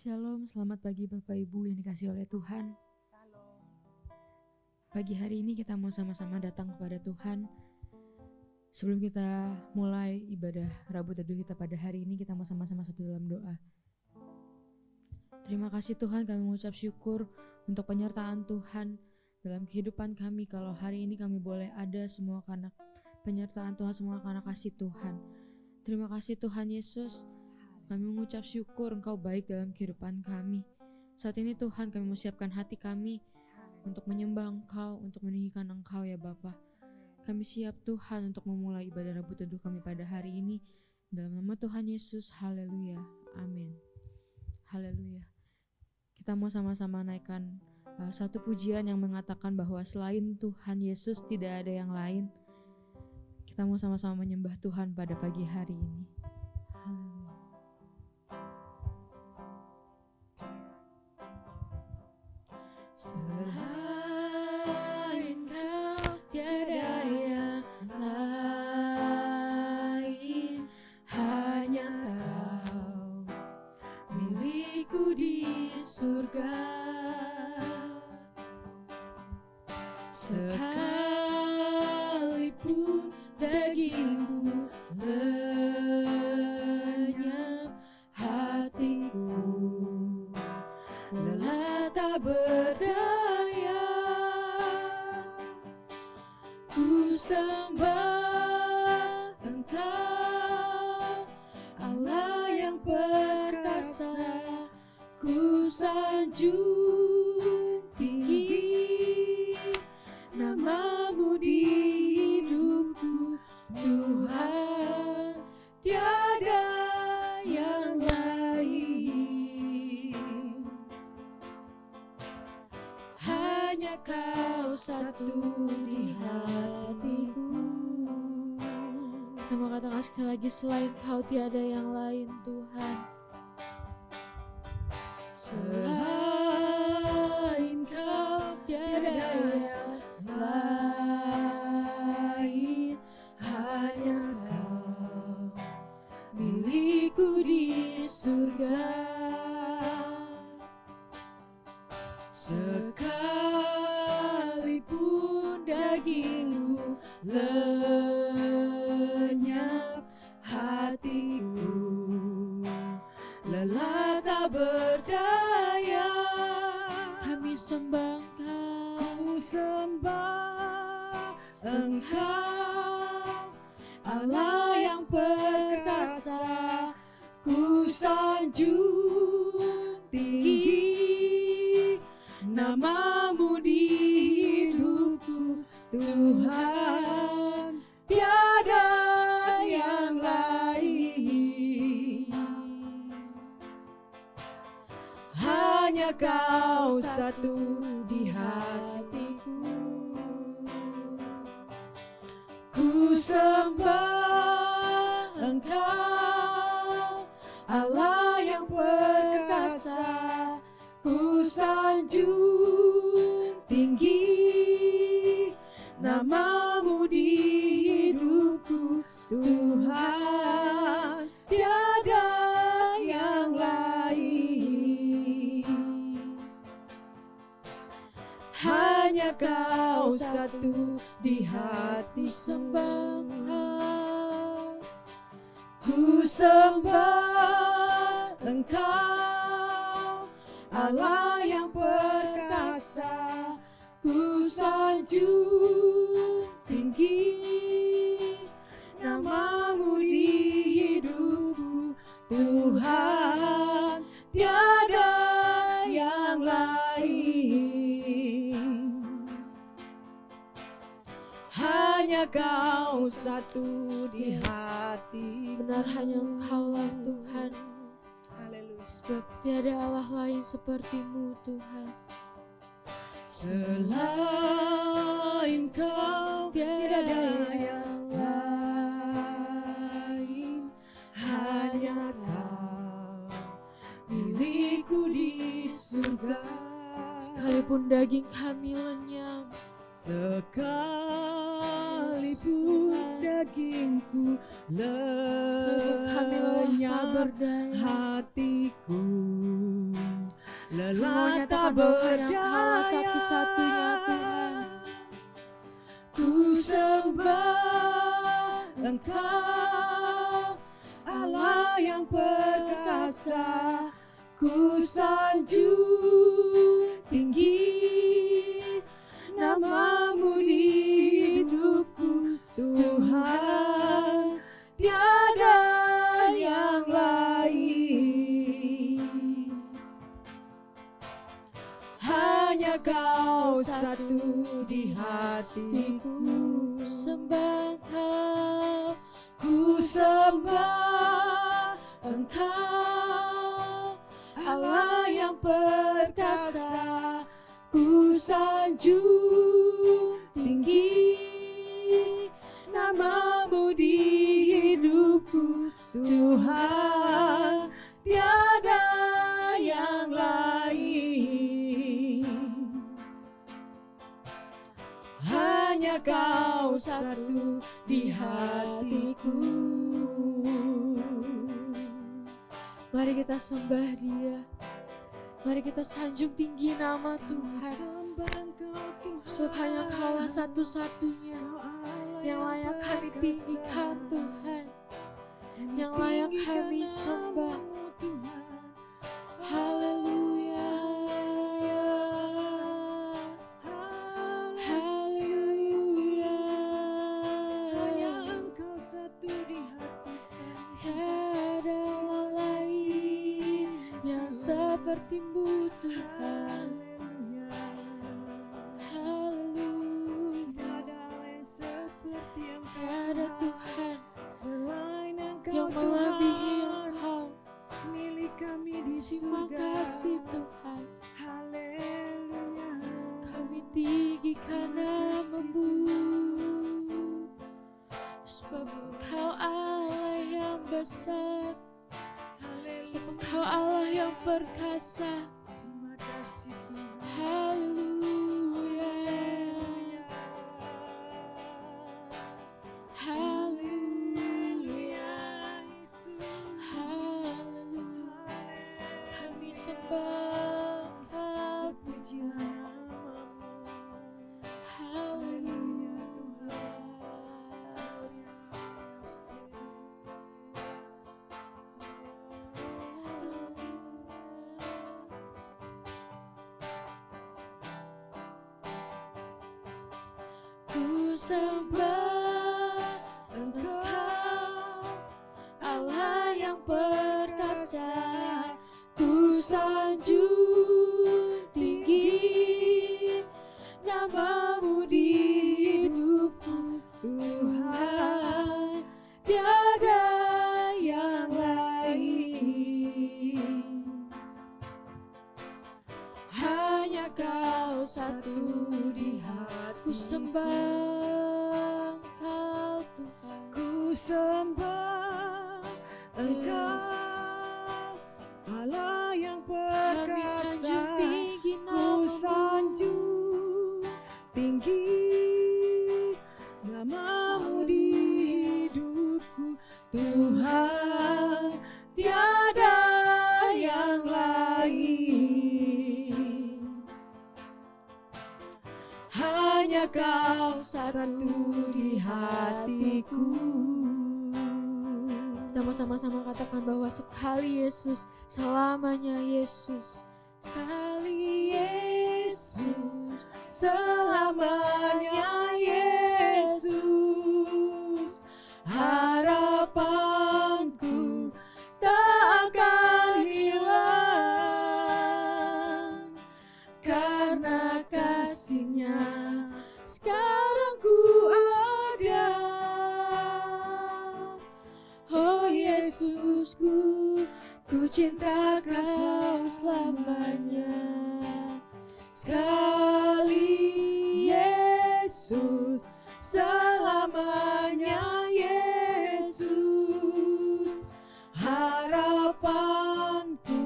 Shalom, selamat pagi Bapak Ibu yang dikasihi oleh Tuhan. Shalom. Pagi hari ini kita mau sama-sama datang kepada Tuhan. Sebelum kita mulai ibadah Rabu Teduh kita pada hari ini, kita mau sama-sama satu dalam doa. Terima kasih Tuhan, kami mengucap syukur untuk penyertaan Tuhan dalam kehidupan kami. Kalau hari ini kami boleh ada semua karena penyertaan Tuhan, semua karena kasih Tuhan. Terima kasih Tuhan Yesus. Kami mengucap syukur Engkau baik dalam kehidupan kami. Saat ini Tuhan, kami mau siapkan hati kami untuk menyembah Engkau, untuk meninggikan Engkau ya Bapa. Kami siap Tuhan untuk memulai ibadah Rabu Teduh kami pada hari ini. Dalam nama Tuhan Yesus, haleluya, amin. Haleluya. Kita mau sama-sama naikkan satu pujian yang mengatakan bahwa selain Tuhan Yesus tidak ada yang lain. Kita mau sama-sama menyembah Tuhan pada pagi hari ini. Haleluya. Selain Kau tiada yang lain, hanya Kau milikku di surga. Sekalipun dagingku lenyap, hatiku lelah tak berdaya, ku sembah Engkau, Allah yang perkasa, ku sanjung tinggi namamu di hidupku, Tuhan, tiada yang lain. Hanya Kau satu di hatiku. Kita mau katakan sekali lagi, selain Kau tiada yang lain Tuhan. Selain Kau tiada yang lain, hanya Kau milikku di surga. Sekalipun dagingku lenyap, hatiku lelah tak berdaya, kami sembah Engkau, Ku sembah Engkau, Allah yang perkasa, ku sanjung tinggi namamu di hidupku, Tuhan, tiada yang lain. Hanya Kau satu di hatiku. Ku sembah Engkau, Allah yang perkasa, ku sanjung tinggi namamu di hidupku, Tuhan, tiada yang lain. Hanya Kau satu di hati, sembah Engkau. Ku sembah Engkau, Allah yang perkasa, ku sanjung tinggi namamu di hidupku, Tuhan, tiada yang lain. Hanya Kau satu di hati. Benar, hanya Engkau-lah Tuhan. Haleluya. Sebab tiada Allah lain seperti-Mu Tuhan. Selain Kau tiada yang lain, hanya Kau milikku di surga. Sekalipun daging kami lenyap, sekalipun dagingku sekalipun kami lelah tak lenyap, berdaya, hatiku lelah nyatakan tak bahwa hanya Engkau berdaya. satu-satunya Tuhan. Ku sembah Engkau, Allah yang perkasa. Ku sanjung tinggi nama-Mu di hidupku, Tuhan, tiada yang lain. Hanya Kau satu di hatiku. Sembah Engkau, Ku sembah Engkau, Allah yang perkasa. Ku sanjung tinggi nama-Mu di hidupku, Tuhan, tiada yang lain. Hanya Kau satu di hatiku. mari kita sembah Dia. Mari kita sanjung tinggi nama Tuhan. Sebab hanya Kaulah satu-satunya yang layak kami tinggikan Tuhan, yang layak kami sembah. Haleluya, haleluya. Hanya Engkau satu di hatiku. Tiada lain yang seperti-Mu Tuhan. Haleluya. Tiada lain seperti Engkau, Tiada Tuhan selain Engkau, yang melebihi Tuhan. Engkau. Milik kami di Terima surga. kasih Tuhan. Haleluya. Kami tinggikan nama-Mu. Sebab Engkau Allah yang besar, sebab Engkau Allah yang perkasa. Terima kasih Tuhan. Haleluya, haleluya, haleluya. Kami sembah Engkau Puji Tuhan. nama-Mu. Haleluya. Ku sembah Engkau, Allah yang perkasa. Ku sanjung tinggi nama-Mu di hidupku, Tuhan, tiada yang lain. Hanya Kau satu di hatiku. Sembah Engkau Tuhan. Ku sembah Engkau, Allah yang Kami perkasa. sanjung tinggi Ku nama-Mu. sanjung tinggi nama-Mu di hidupku, Tuhan, tiada yang lain. Hanya Kau satu di hatiku. Kita mau sama-sama katakan bahwa sekali Yesus, selamanya Yesus. Sekali Yesus, Selamanya Yesus, harapanku tak akan hilang, karena kasih-Nya sekarang ku ada. Oh Yesusku, ku cinta Kau selamanya. Sekali Yesus, selamanya Yesus, harapanku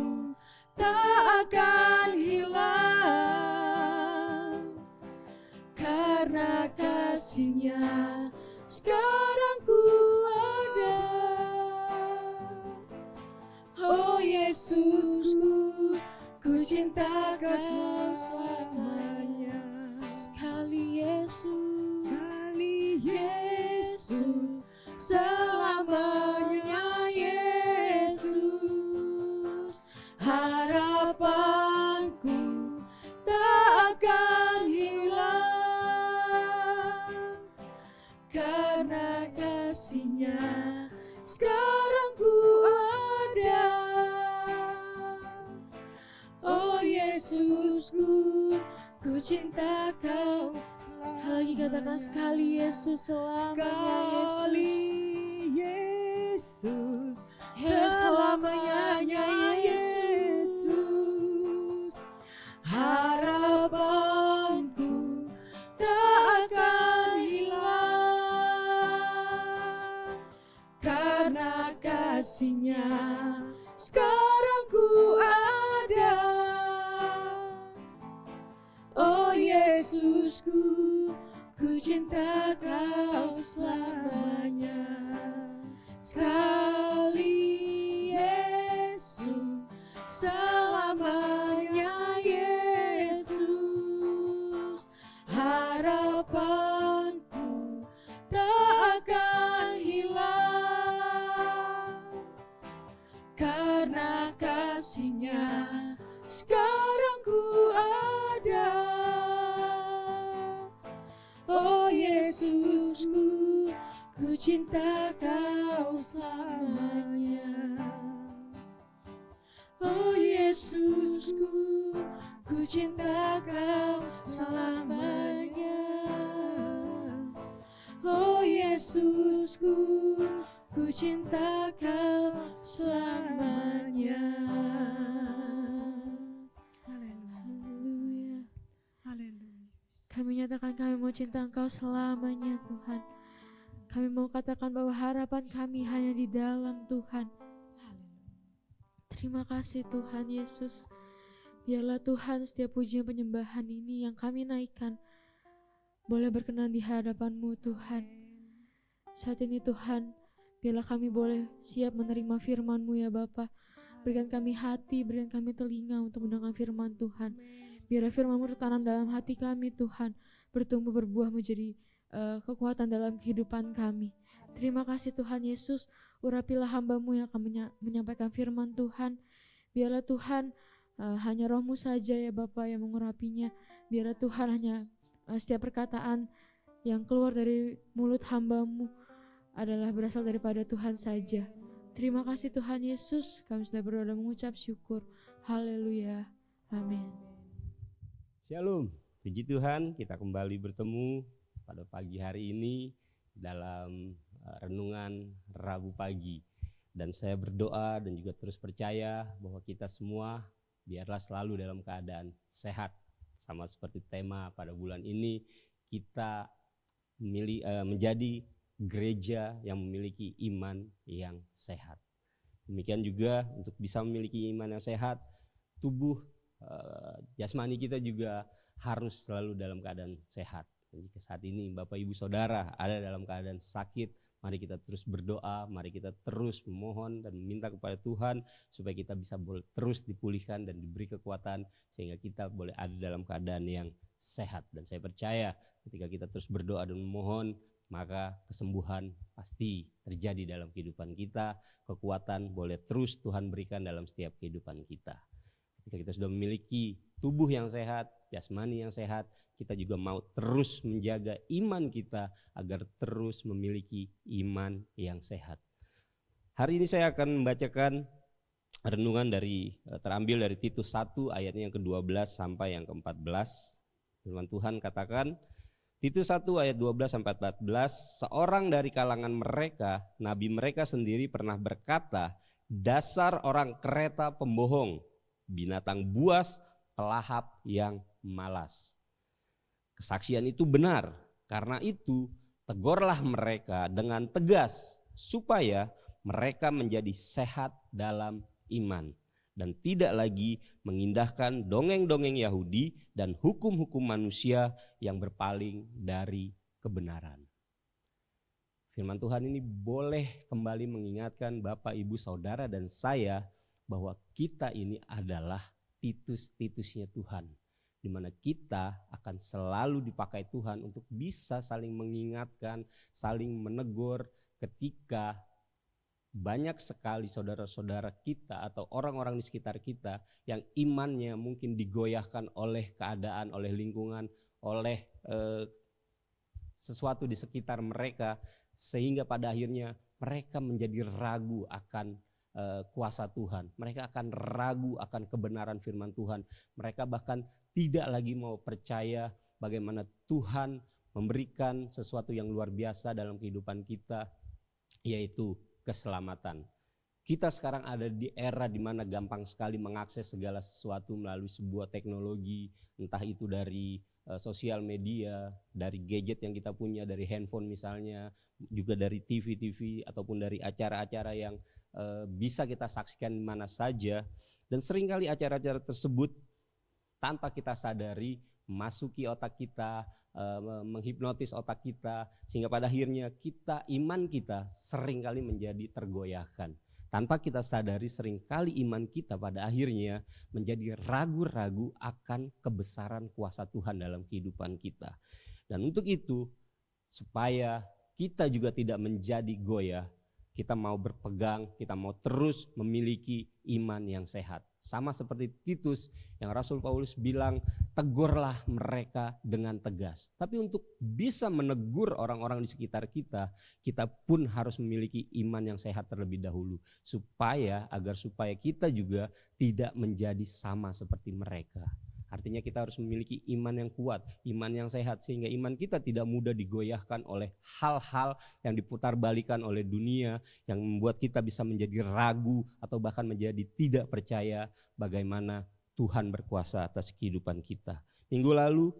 tak akan hilang, karena kasih-Nya sekarang ku ada. Oh Yesusku, ku cinta Kau selamanya. Sekali Yesus, selamanya Yesus. Harapanku tak akan hilang, karena kasih-Nya sekarang ku ada. Oh Yesusku, ku cinta Kau. Sekali lagi katakan, sekali Yesus, selamanya Yesus. Selamanya Yesus. Harapanku tak akan hilang, karena kasih-Nya sekarang ku ada. Oh Yesusku, ku cinta Kau selamanya. Sekali Yesus, selamanya Yesus. Harapanku tak akan hilang, karena kasih-Nya sekarang ku ada. Oh Yesusku, ku cinta Kau selamanya. Oh Yesusku, ku cinta Kau selamanya. Oh Yesusku, ku cinta Kau selamanya. Haleluya. Haleluya. Kami nyatakan kami mau cinta Engkau selamanya Tuhan. Kami mau katakan bahwa harapan kami hanya di dalam Tuhan. Terima kasih Tuhan Yesus. Biarlah Tuhan setiap pujian penyembahan ini yang kami naikkan boleh berkenan di hadapan-Mu Tuhan. Saat ini Tuhan, biarlah kami boleh siap menerima firman-Mu ya Bapa. Berikan kami hati, berikan kami telinga untuk mendengar firman Tuhan. Biarlah firman-Mu tertanam dalam hati kami Tuhan, bertumbuh berbuah menjadi kekuatan dalam kehidupan kami. Terima kasih Tuhan Yesus, urapilah hamba-Mu yang akan menyampaikan firman Tuhan. Biarlah Tuhan hanya Roh-Mu saja ya Bapa yang mengurapinya. Biarlah Tuhan hanya setiap perkataan yang keluar dari mulut hamba-Mu adalah berasal daripada Tuhan saja. Terima kasih Tuhan Yesus, kami sudah berdoa dan mengucap syukur. Haleluya, amin. Shalom, puji Tuhan, kita kembali bertemu pada pagi hari ini dalam renungan Rabu pagi. Dan saya berdoa dan juga terus percaya bahwa kita semua biarlah selalu dalam keadaan sehat. Sama seperti tema pada bulan ini, kita menjadi gereja yang memiliki iman yang sehat. Demikian juga untuk bisa memiliki iman yang sehat, tubuh jasmani kita juga harus selalu dalam keadaan sehat. Dan jika saat ini Bapak Ibu Saudara ada dalam keadaan sakit, mari kita terus berdoa, mari kita terus memohon dan meminta kepada Tuhan supaya kita bisa terus dipulihkan dan diberi kekuatan sehingga kita boleh ada dalam keadaan yang sehat. Dan saya percaya ketika kita terus berdoa dan memohon, maka kesembuhan pasti terjadi dalam kehidupan kita, kekuatan boleh terus Tuhan berikan dalam setiap kehidupan kita. Ketika kita sudah memiliki tubuh yang sehat, jasmani yang sehat, kita juga mau terus menjaga iman kita agar terus memiliki iman yang sehat. Hari ini saya akan membacakan renungan terambil dari Titus 1 ayatnya yang ke-12 sampai yang ke-14. Firman Tuhan katakan, Titus 1 ayat 12 sampai 14, seorang dari kalangan mereka, nabi mereka sendiri pernah berkata, dasar orang Kreta pembohong, binatang buas, pelahap yang malas. Kesaksian itu benar, karena itu tegurlah mereka dengan tegas supaya mereka menjadi sehat dalam iman dan tidak lagi mengindahkan dongeng-dongeng Yahudi dan hukum-hukum manusia yang berpaling dari kebenaran. Firman Tuhan ini boleh kembali mengingatkan Bapak, Ibu, Saudara dan saya bahwa kita ini adalah titus-titusnya Tuhan, di mana kita akan selalu dipakai Tuhan untuk bisa saling mengingatkan, saling menegur ketika banyak sekali saudara-saudara kita atau orang-orang di sekitar kita yang imannya mungkin digoyahkan oleh keadaan, oleh lingkungan, oleh sesuatu di sekitar mereka, sehingga pada akhirnya mereka menjadi ragu akan kuasa Tuhan. Mereka akan ragu akan kebenaran firman Tuhan. Mereka bahkan tidak lagi mau percaya bagaimana Tuhan memberikan sesuatu yang luar biasa dalam kehidupan kita, yaitu keselamatan. Kita sekarang ada di era di mana gampang sekali mengakses segala sesuatu melalui sebuah teknologi, entah itu dari sosial media, dari gadget yang kita punya, dari handphone misalnya, juga dari TV ataupun dari acara-acara yang bisa kita saksikan di mana saja. Dan seringkali acara-acara tersebut tanpa kita sadari memasuki otak kita, menghipnotis otak kita, sehingga pada akhirnya iman kita seringkali menjadi tergoyahkan. Tanpa kita sadari seringkali iman kita pada akhirnya menjadi ragu-ragu akan kebesaran kuasa Tuhan dalam kehidupan kita. Dan untuk itu, supaya kita juga tidak menjadi goyah, kita mau berpegang, kita mau terus memiliki iman yang sehat. Sama seperti Titus yang Rasul Paulus bilang, tegurlah mereka dengan tegas. Tapi untuk bisa menegur orang-orang di sekitar kita, kita pun harus memiliki iman yang sehat terlebih dahulu. Supaya kita juga tidak menjadi sama seperti mereka. Artinya kita harus memiliki iman yang kuat, iman yang sehat, sehingga iman kita tidak mudah digoyahkan oleh hal-hal yang diputarbalikan oleh dunia, yang membuat kita bisa menjadi ragu atau bahkan menjadi tidak percaya bagaimana Tuhan berkuasa atas kehidupan kita. Minggu lalu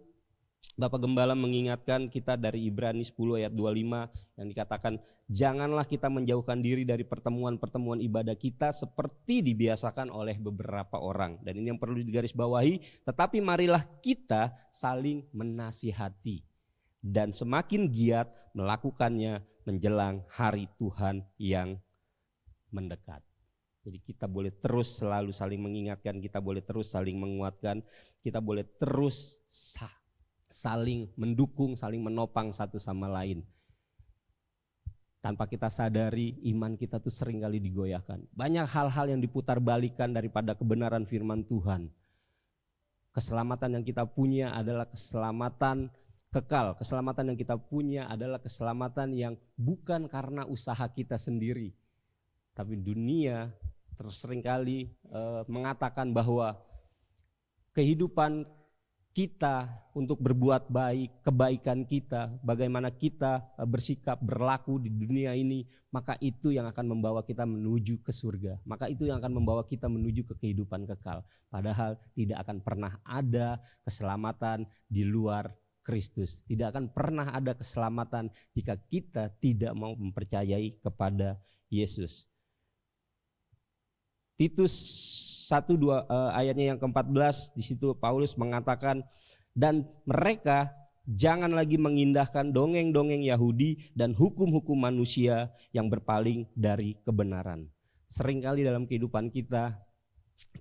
Bapak Gembala mengingatkan kita dari Ibrani 10 ayat 25 yang dikatakan, janganlah kita menjauhkan diri dari pertemuan-pertemuan ibadah kita seperti dibiasakan oleh beberapa orang. Dan ini yang perlu digarisbawahi, tetapi marilah kita saling menasihati dan semakin giat melakukannya menjelang hari Tuhan yang mendekat. Jadi kita boleh terus selalu saling mengingatkan, kita boleh terus saling menguatkan, kita boleh terus saling mendukung, saling menopang satu sama lain. Tanpa kita sadari, iman kita tuh seringkali digoyahkan. Banyak hal-hal yang diputarbalikkan daripada kebenaran firman Tuhan. Keselamatan yang kita punya adalah keselamatan kekal. Keselamatan yang kita punya adalah keselamatan yang bukan karena usaha kita sendiri. Tapi dunia terus seringkali mengatakan bahwa kehidupan kita untuk berbuat baik, kebaikan kita, bagaimana kita bersikap, berlaku di dunia ini, maka itu yang akan membawa kita menuju ke surga. Maka itu yang akan membawa kita menuju ke kehidupan kekal. Padahal tidak akan pernah ada keselamatan di luar Kristus. Tidak akan pernah ada keselamatan jika kita tidak mau mempercayai kepada Yesus. Titus 1-2 ayatnya yang ke-14, di situ Paulus mengatakan, dan mereka jangan lagi mengindahkan dongeng-dongeng Yahudi dan hukum-hukum manusia yang berpaling dari kebenaran. Seringkali dalam kehidupan kita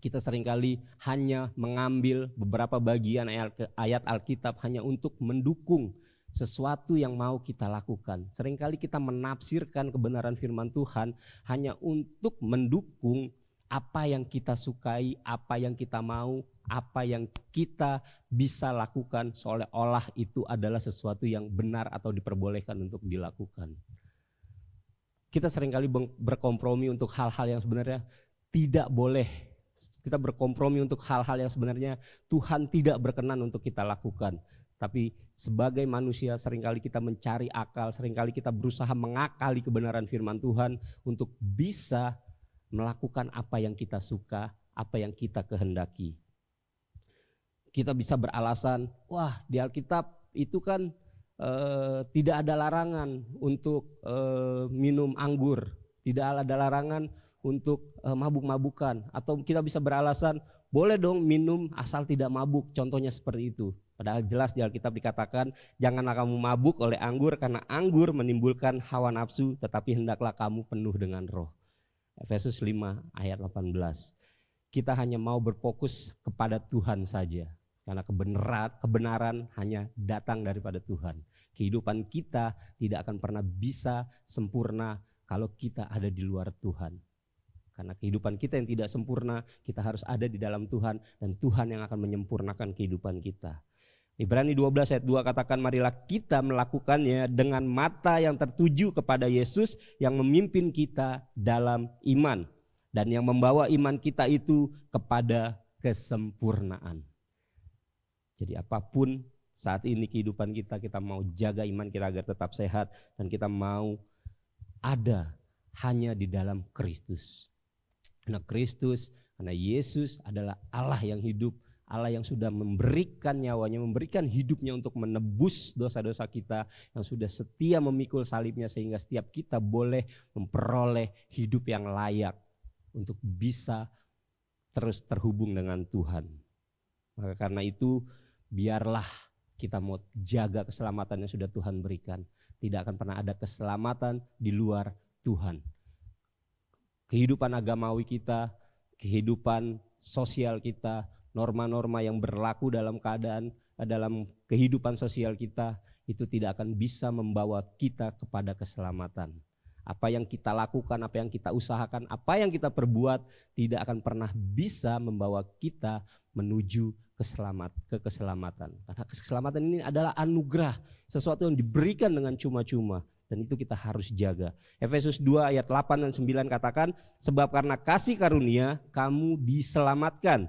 seringkali hanya mengambil beberapa bagian ayat Alkitab hanya untuk mendukung sesuatu yang mau kita lakukan. Seringkali kita menafsirkan kebenaran firman Tuhan hanya untuk mendukung apa yang kita sukai, apa yang kita mau, apa yang kita bisa lakukan, seolah-olah itu adalah sesuatu yang benar atau diperbolehkan untuk dilakukan. Kita seringkali berkompromi untuk hal-hal yang sebenarnya tidak boleh. Kita berkompromi untuk hal-hal yang sebenarnya Tuhan tidak berkenan untuk kita lakukan. Tapi sebagai manusia seringkali kita mencari akal, seringkali kita berusaha mengakali kebenaran firman Tuhan untuk bisa melakukan apa yang kita suka, apa yang kita kehendaki. Kita bisa beralasan, wah di Alkitab itu kan tidak ada larangan untuk minum anggur, tidak ada larangan untuk mabuk-mabukan. Atau kita bisa beralasan, boleh dong minum asal tidak mabuk, contohnya seperti itu. Padahal jelas di Alkitab dikatakan, janganlah kamu mabuk oleh anggur karena anggur menimbulkan hawa nafsu, tetapi hendaklah kamu penuh dengan roh. Efesus 5 ayat 18. kita hanya mau berfokus kepada Tuhan saja. Karena kebenaran hanya datang daripada Tuhan. Kehidupan kita tidak akan pernah bisa sempurna kalau kita ada di luar Tuhan. Karena kehidupan kita yang tidak sempurna, kita harus ada di dalam Tuhan, dan Tuhan yang akan menyempurnakan kehidupan kita. Ibrani 12 ayat 2 katakan, marilah kita melakukannya dengan mata yang tertuju kepada Yesus yang memimpin kita dalam iman, dan yang membawa iman kita itu kepada kesempurnaan. Jadi apapun saat ini kehidupan kita mau jaga iman kita agar tetap sehat, dan kita mau ada hanya di dalam Kristus. Karena Kristus, karena Yesus adalah Allah yang hidup, Allah yang sudah memberikan nyawanya, memberikan hidupnya untuk menebus dosa-dosa kita, yang sudah setia memikul salibnya sehingga setiap kita boleh memperoleh hidup yang layak untuk bisa terus terhubung dengan Tuhan. Maka karena itu biarlah kita mau jaga keselamatan yang sudah Tuhan berikan. Tidak akan pernah ada keselamatan di luar Tuhan. Kehidupan agamawi kita, kehidupan sosial kita, norma-norma yang berlaku dalam kehidupan sosial kita, itu tidak akan bisa membawa kita kepada keselamatan. Apa yang kita lakukan, apa yang kita usahakan, apa yang kita perbuat tidak akan pernah bisa membawa kita menuju ke keselamatan. Karena keselamatan ini adalah anugerah, sesuatu yang diberikan dengan cuma-cuma. Dan itu kita harus jaga. Efesus 2 ayat 8 dan 9 katakan, sebab karena kasih karunia kamu diselamatkan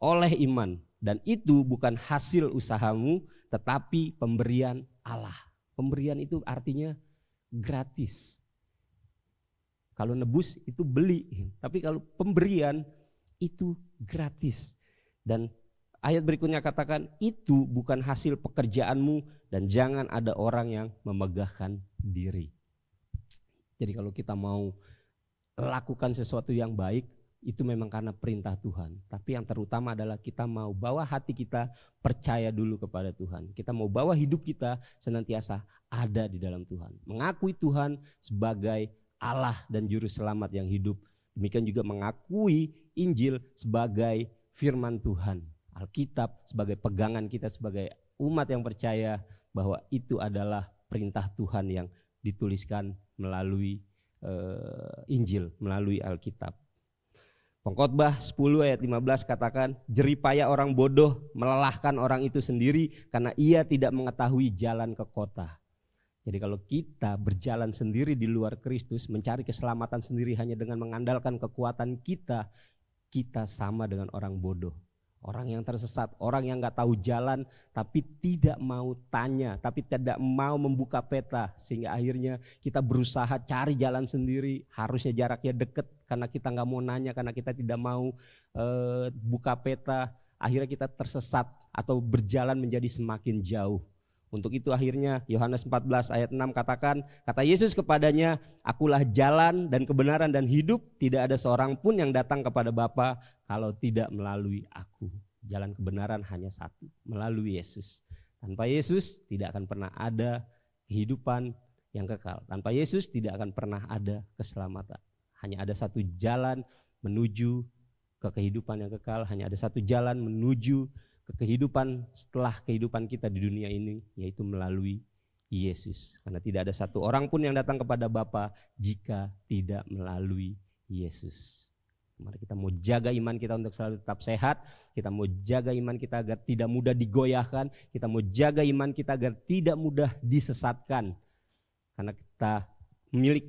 oleh iman. Dan itu bukan hasil usahamu, tetapi pemberian Allah. Pemberian itu artinya gratis. Kalau nebus itu beli, tapi kalau pemberian itu gratis. Dan ayat berikutnya katakan, itu bukan hasil pekerjaanmu dan jangan ada orang yang memegahkan diri. Jadi kalau kita mau lakukan sesuatu yang baik, itu memang karena perintah Tuhan. Tapi yang terutama adalah kita mau bawa hati kita percaya dulu kepada Tuhan. Kita mau bawa hidup kita senantiasa ada di dalam Tuhan. Mengakui Tuhan sebagai Allah dan Juru Selamat yang hidup. Demikian juga mengakui Injil sebagai firman Tuhan. Alkitab sebagai pegangan kita sebagai umat yang percaya bahwa itu adalah perintah Tuhan yang dituliskan melalui Injil, melalui Alkitab. Pengkhotbah 10 ayat 15 katakan, jeripaya orang bodoh melelahkan orang itu sendiri karena ia tidak mengetahui jalan ke kota. Jadi kalau kita berjalan sendiri di luar Kristus, mencari keselamatan sendiri hanya dengan mengandalkan kekuatan kita, kita sama dengan orang bodoh. Orang yang tersesat, orang yang gak tahu jalan tapi tidak mau tanya, tapi tidak mau membuka peta. Sehingga akhirnya kita berusaha cari jalan sendiri, harusnya jaraknya dekat karena kita gak mau nanya, karena kita tidak mau buka peta. Akhirnya kita tersesat atau berjalan menjadi semakin jauh. Untuk itu akhirnya Yohanes 14 ayat 6 katakan, kata Yesus kepadanya, akulah jalan dan kebenaran dan hidup, tidak ada seorang pun yang datang kepada Bapa kalau tidak melalui aku. Jalan kebenaran hanya satu, melalui Yesus. Tanpa Yesus tidak akan pernah ada kehidupan yang kekal. Tanpa Yesus tidak akan pernah ada keselamatan. Hanya ada satu jalan menuju ke kehidupan yang kekal, hanya ada satu jalan menuju ke kehidupan setelah kehidupan kita di dunia ini, yaitu melalui Yesus. Karena tidak ada satu orang pun yang datang kepada Bapa jika tidak melalui Yesus. Mari kita mau jaga iman kita untuk selalu tetap sehat. Kita mau jaga iman kita agar tidak mudah digoyahkan. Kita mau jaga iman kita agar tidak mudah disesatkan. Karena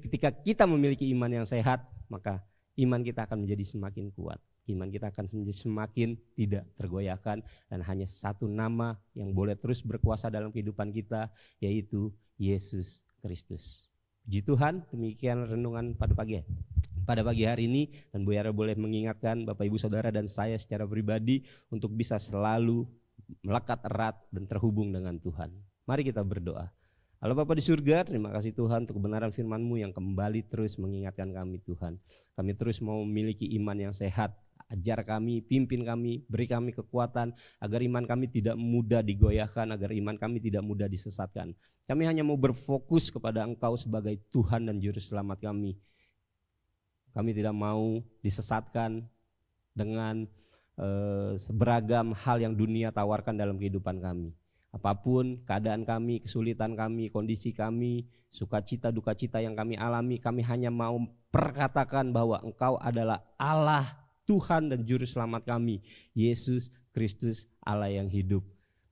ketika kita memiliki iman yang sehat, maka iman kita akan menjadi semakin kuat. Iman kita akan menjadi semakin tidak tergoyahkan, dan hanya satu nama yang boleh terus berkuasa dalam kehidupan kita, yaitu Yesus Kristus. Puji Tuhan, demikian renungan pada pagi hari ini, dan Bu Yara boleh mengingatkan Bapak Ibu Saudara dan saya secara pribadi untuk bisa selalu melekat erat dan terhubung dengan Tuhan. Mari kita berdoa. Allah Bapa di surga, terima kasih Tuhan untuk kebenaran firman-Mu yang kembali terus mengingatkan kami Tuhan. Kami terus mau memiliki iman yang sehat. Ajar kami, pimpin kami, beri kami kekuatan agar iman kami tidak mudah digoyahkan, agar iman kami tidak mudah disesatkan. Kami hanya mau berfokus kepada Engkau sebagai Tuhan dan Juru Selamat kami. Kami tidak mau disesatkan dengan beragam hal yang dunia tawarkan dalam kehidupan kami. Apapun keadaan kami, kesulitan kami, kondisi kami, sukacita, dukacita yang kami alami, kami hanya mau perkatakan bahwa Engkau adalah Allah, Tuhan dan Juru Selamat kami, Yesus Kristus, Allah yang hidup.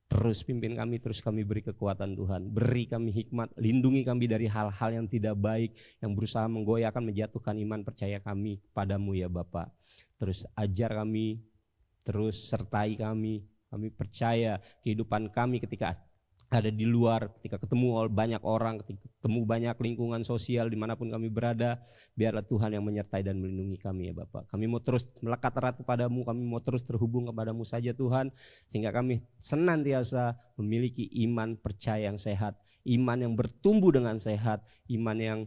Terus pimpin kami, terus kami beri kekuatan Tuhan. Beri kami hikmat, lindungi kami dari hal-hal yang tidak baik, yang berusaha menggoyahkan, menjatuhkan iman percaya kami kepadamu ya Bapa. Terus ajar kami, terus sertai kami. Kami percaya kehidupan kami ketika ada di luar, ketika ketemu banyak orang, ketika ketemu banyak lingkungan sosial dimanapun kami berada, biarlah Tuhan yang menyertai dan melindungi kami ya Bapak. Kami mau terus melekat erat kepadamu, kami mau terus terhubung kepadamu saja Tuhan, sehingga kami senantiasa memiliki iman percaya yang sehat, iman yang bertumbuh dengan sehat, iman yang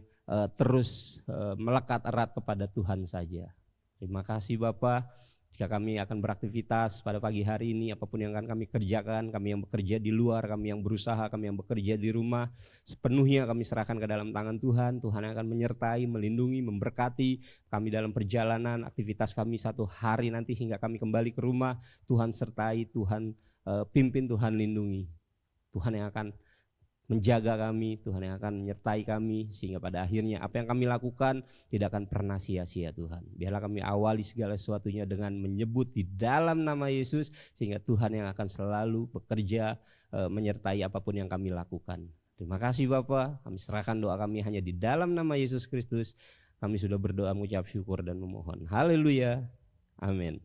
terus melekat erat kepada Tuhan saja. Terima kasih Bapak. Jika kami akan beraktivitas pada pagi hari ini, apapun yang akan kami kerjakan, kami yang bekerja di luar, kami yang berusaha, kami yang bekerja di rumah, sepenuhnya kami serahkan ke dalam tangan Tuhan. Tuhan yang akan menyertai, melindungi, memberkati kami dalam perjalanan aktivitas kami satu hari nanti hingga kami kembali ke rumah. Tuhan sertai, Tuhan pimpin, Tuhan lindungi. Tuhan yang akan menjaga kami, Tuhan yang akan menyertai kami, sehingga pada akhirnya apa yang kami lakukan tidak akan pernah sia-sia Tuhan. Biarlah kami awali segala sesuatunya dengan menyebut di dalam nama Yesus, sehingga Tuhan yang akan selalu bekerja menyertai apapun yang kami lakukan. Terima kasih Bapa, kami serahkan doa kami hanya di dalam nama Yesus Kristus. Kami sudah berdoa, mengucap syukur dan memohon. Haleluya, amin.